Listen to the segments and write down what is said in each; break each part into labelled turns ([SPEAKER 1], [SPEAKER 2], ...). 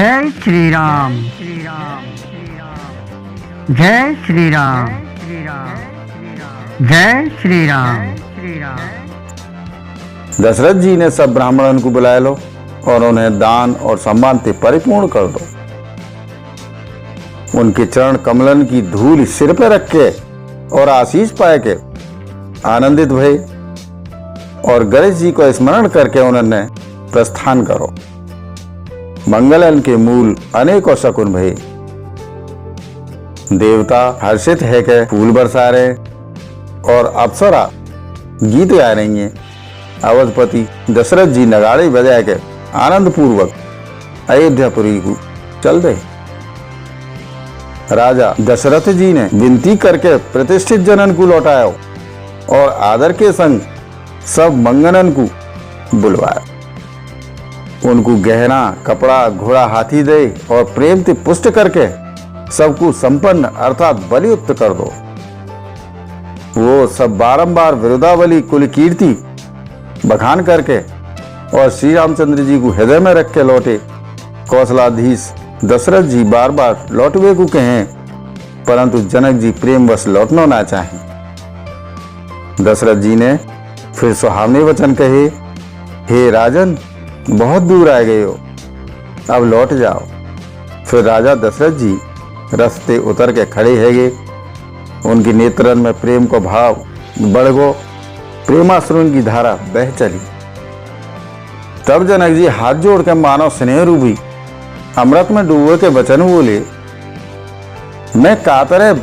[SPEAKER 1] जय श्री राम। जय श्री राम। जय श्री राम।
[SPEAKER 2] दशरथ जी ने सब ब्राह्मणों को बुलाए लो और उन्हें दान और सम्मान से परिपूर्ण कर दो। उनके चरण कमलन की धूल सिर पर रख के और आशीष पाए के आनंदित भय और गणेश जी को स्मरण करके उन्होंने प्रस्थान करो। मंगलन के मूल अनेकों शकुन भय। देवता हर्षित है के फूल बरसा रहे और अप्सरा गीत गा रही हैं। अवधपति दशरथ जी नगाड़े बजाए के आनंद पूर्वक अयोध्यापुरी को चल दे। राजा दशरथ जी ने विनती करके प्रतिष्ठित जनन को लौटाया और आदर के संग सब मंगनन को बुलवाया। उनको गहना कपड़ा घोड़ा हाथी दे और प्रेम से पुष्ट करके सबको संपन्न अर्थात बलियुक्त कर दो। वो सब बारंबार विरुदावली कुल कीर्ति बखान करके और श्री रामचंद्र जी को हृदय में रख के लौटे। कौशलाधीश दशरथ जी बार बार लौटवे को कहें, परंतु जनक जी प्रेमवश लौटना ना चाहें। दशरथ जी ने फिर सुहावने वचन कहे, हे राजन, बहुत दूर आ गए हो, अब लौट जाओ। फिर राजा दशरथ जी रस्ते उतर के खड़े है गए। उनके नेत्रन में प्रेम को भाव बढ़ गो, प्रेमाश्रुन की धारा बह चली। तब जनक जी हाथ जोड़ के मानव स्नेह रूपी अमृत में डूबे के वचन बोले, मैं कातरे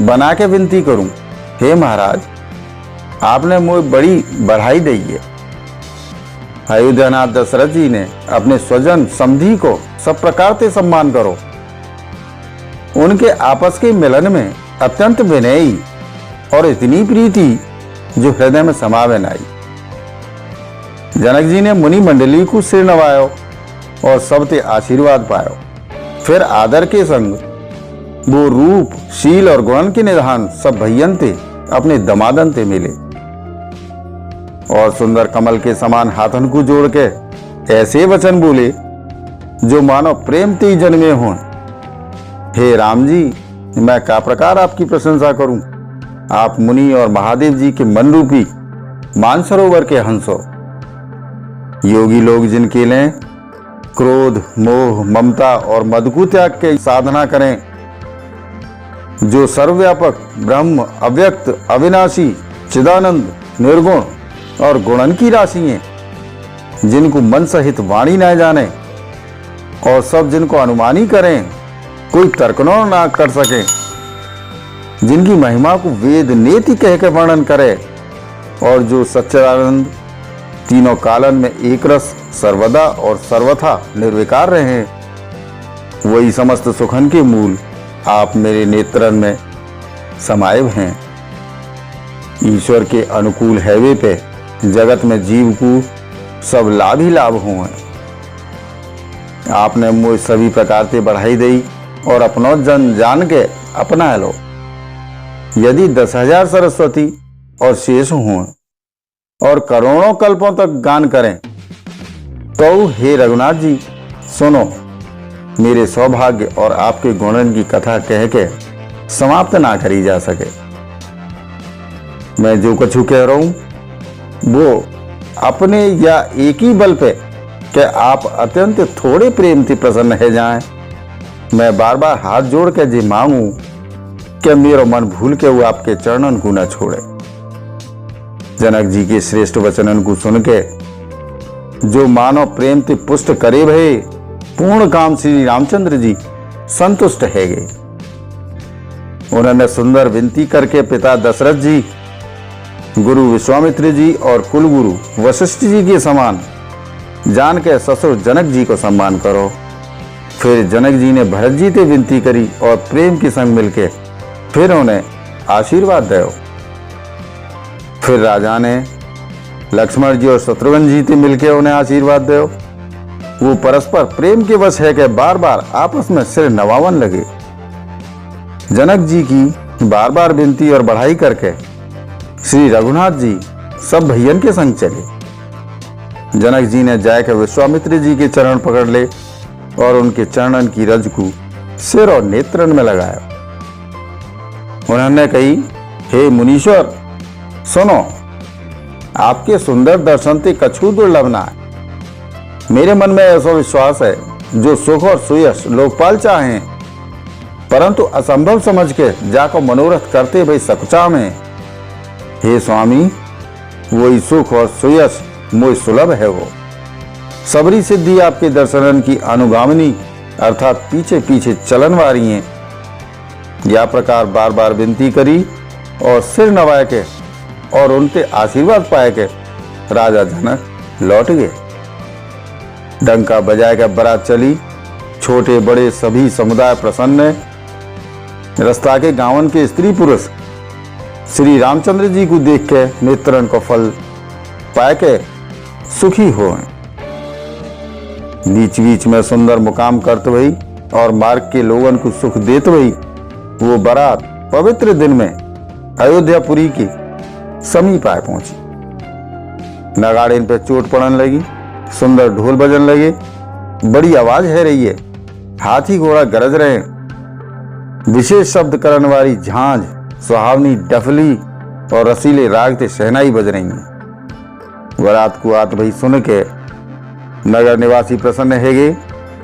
[SPEAKER 2] बना के विनती करूं, हे महाराज, आपने मुझे बड़ी बधाई दी है। अयोध्यानाथ दशरथ जी ने अपने स्वजन समधी को सब प्रकार से सम्मान करो। उनके आपस के मिलन में अत्यंत विनयी और इतनी प्रीति जो हृदय में समावे न आई। जनक जी ने मुनि मंडली को सिर नवायो और सबते आशीर्वाद पायो। फिर आदर के संग वो रूप शील और गुण के निधान सब भैयंते अपने दमादन ते मिले और सुंदर कमल के समान हाथन को जोड़ के ऐसे वचन बोले जो मानो प्रेम ते जन्मे हों। हे राम जी, मैं का प्रकार आपकी प्रशंसा करूं। आप मुनि और महादेव जी के मन रूपी मानसरोवर के हंसो। योगी लोग जिनके लिए क्रोध मोह ममता और मद को त्याग के साधना करें, जो सर्वव्यापक ब्रह्म अव्यक्त अविनाशी चिदानंद निर्गुण और गुणन की राशि हैं, जिनको मन सहित वाणी न जाने और सब जिनको अनुमानी करें, कोई तर्कनो ना कर सके, जिनकी महिमा को वेद नेति कह के वर्णन करे और जो सच्चिदानंद तीनों कालन में एक रस सर्वदा और सर्वथा निर्विकार रहे, वही समस्त सुखन के मूल आप मेरे नेत्रन में समाये हैं। ईश्वर के अनुकूल हैवे पे जगत में जीव को सब लाभ ही लाभ हुए। आपने मुझे सभी प्रकार से बढ़ाई दी और अपनो जन जान के अपना लो। यदि 10,000 सरस्वती और शेष हों और करोड़ों कल्पों तक गान करें, तो हे रघुनाथ जी सुनो, मेरे सौभाग्य और आपके गुणन की कथा कह के समाप्त ना करी जा सके। मैं जो कुछ कह रहा हूं वो अपने या एक ही बल पे कि आप अत्यंत थोड़े प्रेम से प्रसन्न है जाएं। मैं बार बार हाथ जोड़ के जी मांगू कि मेरा मन भूल के वो आपके चरणन को न छोड़े। जनक जी के श्रेष्ठ वचनन को सुन के जो मानव प्रेम से पुष्ट करे भये, पूर्ण काम श्री रामचंद्र जी संतुष्ट है गए। उन्होंने सुंदर विनती करके पिता दशरथ जी, गुरु विश्वामित्र जी और कुलगुरु वशिष्ठ जी के समान जान के ससुर जनक जी को सम्मान करो। फिर जनक जी ने भरत जी से विनती करी और प्रेम के संग मिलके फिर उन्हें आशीर्वाद दो। फिर राजा ने लक्ष्मण जी और शत्रुघ्न जी से मिलकर उन्हें आशीर्वाद दो। वो परस्पर प्रेम के वश है कि बार बार आपस में सिर नवावन लगे। जनक जी की बार बार विनती और बढ़ाई करके श्री रघुनाथ जी सब भैयन के संग चले। जनक जी ने जाकर विश्वामित्र जी के चरण पकड़ ले और उनके चरणन की रज को सिर और नेत्रन में लगाया। उन्होंने कही, हे मुनीश्वर, सुनो, आपके सुंदर दर्शन ते कछु दुर्लभ ना है। मेरे मन में ऐसा विश्वास है, जो सुख और सुयश लोकपाल चाहें, परंतु असंभव समझ के जाको मनोरथ करते भाई सकुचा में। हे स्वामी, वही सुख और सुयश मोय सुलभ है। वो सबरी सिद्धि आपके दर्शनन की अनुगामिनी अर्थात पीछे पीछे चलन वाली हैं। या प्रकार बार बार विनती करी और सिर नवाए के और उनके आशीर्वाद पाए के राजा जनक लौट गए। डंका बजाए के बारात चली। छोटे बड़े सभी समुदाय प्रसन्न। रस्ता के गांवन के स्त्री पुरुष श्री रामचंद्र जी को देख के नेत्रन को फल पाए के सुखी हो। बीच बीच में सुंदर मुकाम करते वही और मार्ग के लोगन को सुख देते वही वो बारात पवित्र दिन में अयोध्यापुरी की समीप आए पहुंची। नगाड़े पे चोट पड़न लगी, सुंदर ढोल बजन लगे, बड़ी आवाज है रही है, हाथी घोड़ा गरज रहे, विशेष शब्द करण वाली झांझ, सुहावनी डफली और रसीले राग ते शहनाई बज रही हैं। बारात को आत भई सुन के नगर निवासी प्रसन्न है गए।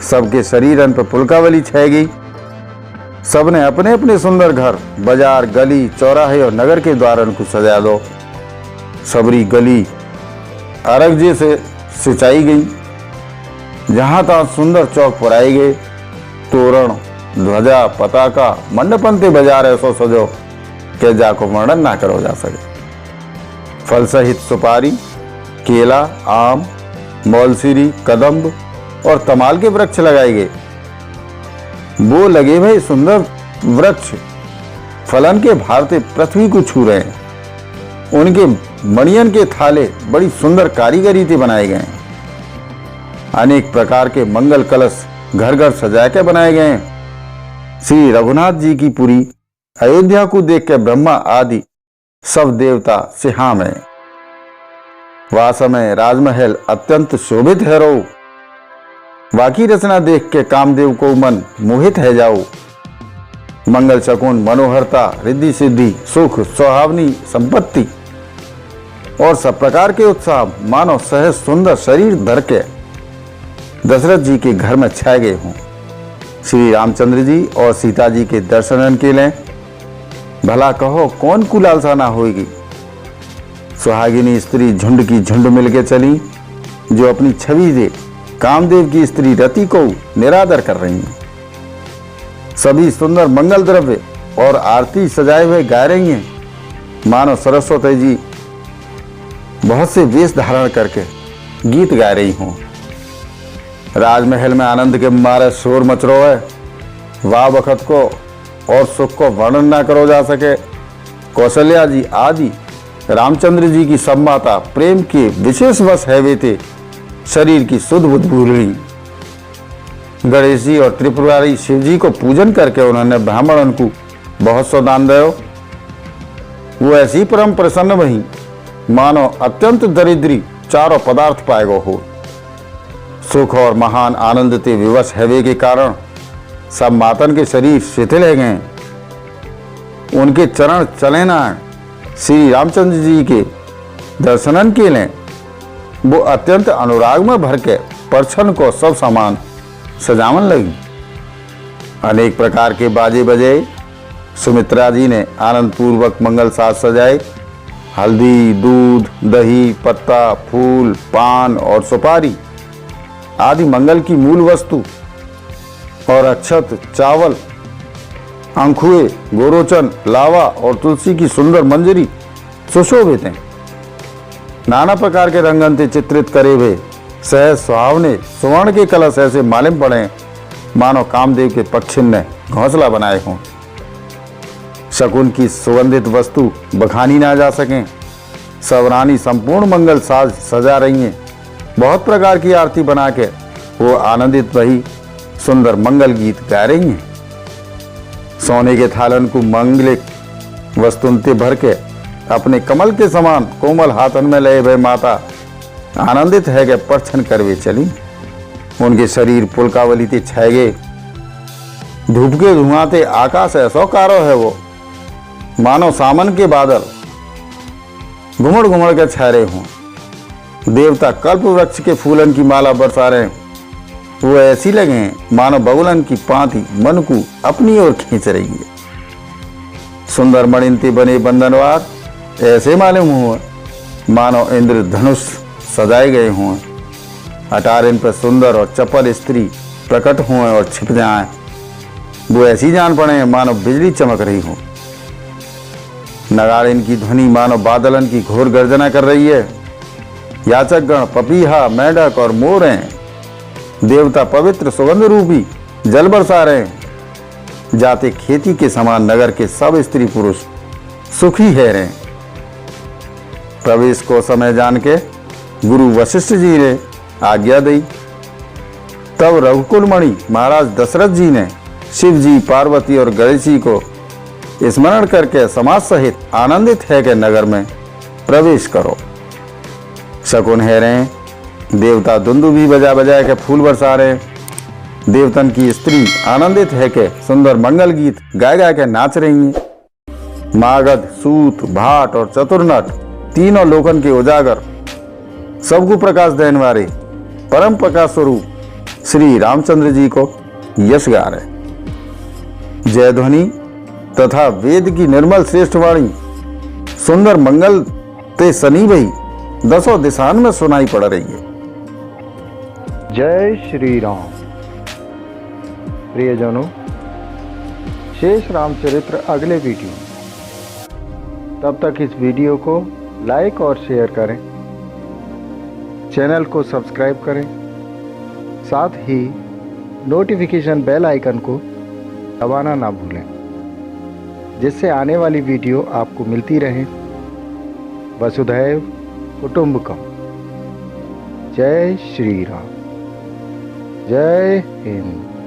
[SPEAKER 2] सबके शरीरन पर पुलकावली छह गई। सबने अपने अपने सुंदर घर, बाजार, गली, चौराहे और नगर के द्वारन को सजा दो। सबरी गली अरगजे से सिंचाई गई। जहां तहां सुंदर चौक पुराए गए। तोरण, ध्वजा, पताका, मंडपन ते बाजार ऐसो सजो के जाको वर्णन ना करो जा सके। फल सहित सुपारी, केला, आम, मौलसीरी, कदम्ब और तमाल के वृक्ष लगाए गए। वो लगे भाई सुंदर वृक्ष फलन के भारते पृथ्वी को छू रहे हैं। उनके मणियन के थाले बड़ी सुंदर कारीगरी से बनाए गए हैं। अनेक प्रकार के मंगल कलश घर घर सजा के बनाए गए हैं। श्री रघुनाथ जी की पुरी अयोध्या को देख के ब्रह्मा आदि सब देवता सिहा में। वास में राजमहल अत्यंत शोभित है रो। वाकी रचना देख के कामदेव को मन मोहित है जाओ। मंगल शकुन, मनोहरता, रिद्धि सिद्धि, सुख, सुहावनी संपत्ति और सब प्रकार के उत्साह मानो सहज सुंदर शरीर धर के दशरथ जी के घर में छाए गए हों। श्री रामचंद्र जी और सीता जी के दर्शनन के लिए भला कहो कौन को लालसा ना होगी। सुहागिनी स्त्री झुंड की झुंड मिलके चली, जो अपनी छवि से कामदेव की स्त्री रति को निरादर कर रही हैं। सभी सुंदर मंगल द्रव्य और आरती सजाए हुए गा रही हैं। मानो सरस्वती जी बहुत से वेश धारण करके गीत गा रही हों। राजमहल में आनंद के मारे शोर मच रहा है। वाह वक्त को और सुख को वर्णन ना करो जा सके। कौशल्या जी आदि रामचंद्र जी की सब माता प्रेम के विशेष वश है वे थे। शरीर की शुद्ध बुद्ध भूल गई। गणेश जी और त्रिपुरारी शिव जी को पूजन करके उन्होंने ब्राह्मणन को बहुत सो दान दयो। वो ऐसी परम प्रसन्न वही मानो अत्यंत दरिद्री चारों पदार्थ पाएगो हो। सुख और महान आनंद ते विवश हैवे के कारण सब मातन के शरीर शिथिल है गए। उनके चरण चले ना। श्री रामचंद्र जी के दर्शनन के लिए वो अत्यंत अनुराग में भर के परछन को सब सामान सजावन लगी। अनेक प्रकार के बाजे बजे। सुमित्रा जी ने आनंद पूर्वक मंगल साज सजाए। हल्दी, दूध, दही, पत्ता, फूल, पान और सुपारी आदि मंगल की मूल वस्तु और अक्षत, चावल, अंखुए, गोरोचन, लावा और तुलसी की सुंदर मंजरी सुशोभित हैं। नाना प्रकार के रंगन से चित्रित करे हुए सहज सुहावने सुवर्ण के कलश ऐसे मालिम पड़े मानो कामदेव के पक्षिन ने घोंसला बनाए हों। शकुन की सुगंधित वस्तु बखानी ना जा सकें। सब रानी संपूर्ण मंगल साज सजा रही हैं। बहुत प्रकार की आरती बना के वो आनंदित वही सुंदर मंगल गीत गा रही हैं। सोने के थालन को मंगलिक वस्तुनते भर के अपने कमल के समान कोमल हाथन में लए भय माता आनंदित है कि परछन करवे चली। उनके शरीर पुलकावली ते छाए धूप के धुआंते आकाश ऐसो कारो है वो, मानो सामन के बादल घुमड़ घुमड़ के छारे हों। देवता कल्प वृक्ष के फूलन की माला बरसा रहे, वो ऐसी लगे मानो बगुलन की पांति मन को अपनी ओर खींच रही है। सुंदर मणिनते बने बंधनवार ऐसे मालूम हुआ मानो इंद्र धनुष सजाए गए हों। अटार इन पर सुंदर और चपल स्त्री प्रकट हुए और छिप जाएं। वो ऐसी जान पड़े मानो बिजली चमक रही हो। नगाड़े की ध्वनि मानो बादलन की घोर गर्जना कर रही है। याचकगण, पपीहा, मेढक और मोरें, देवता पवित्र सुगंध रूपी जल बरसा रहे हैं। जाते खेती के समान नगर के सब स्त्री पुरुष सुखी है रहे। प्रवेश को समय जान के गुरु वशिष्ठ जी ने आज्ञा दी। तब रघुकुल मणि महाराज दशरथ जी ने शिव जी, पार्वती और गणेश जी को स्मरण करके समाज सहित आनंदित है के नगर में प्रवेश करो। शकुन है रहे, देवता दुंदुभी बजा बजा के फूल बरसा रहे। देवतन की स्त्री आनंदित है के सुंदर मंगल गीत गाय गाय के नाच रही हैं। मागध, सूत, भाट और चतुर्नट तीनों लोकन के उजागर सबको प्रकाश देने वाले परम प्रकाश स्वरूप श्री रामचंद्र जी को यश गा रहे। जय ध्वनि तथा वेद की निर्मल श्रेष्ठ वाणी सुंदर मंगल ते सनी भई दसों दिशान में सुनाई पड़ रही है।
[SPEAKER 3] जय श्री राम। प्रियजनों, शेष रामचरित्र अगले वीडियो। तब तक इस वीडियो को लाइक और शेयर करें, चैनल को सब्सक्राइब करें, साथ ही नोटिफिकेशन बेल आइकन को दबाना ना भूलें, जिससे आने वाली वीडियो आपको मिलती रहे। वसुधैव कुटुंबकम। जय श्री राम। जय हिंद।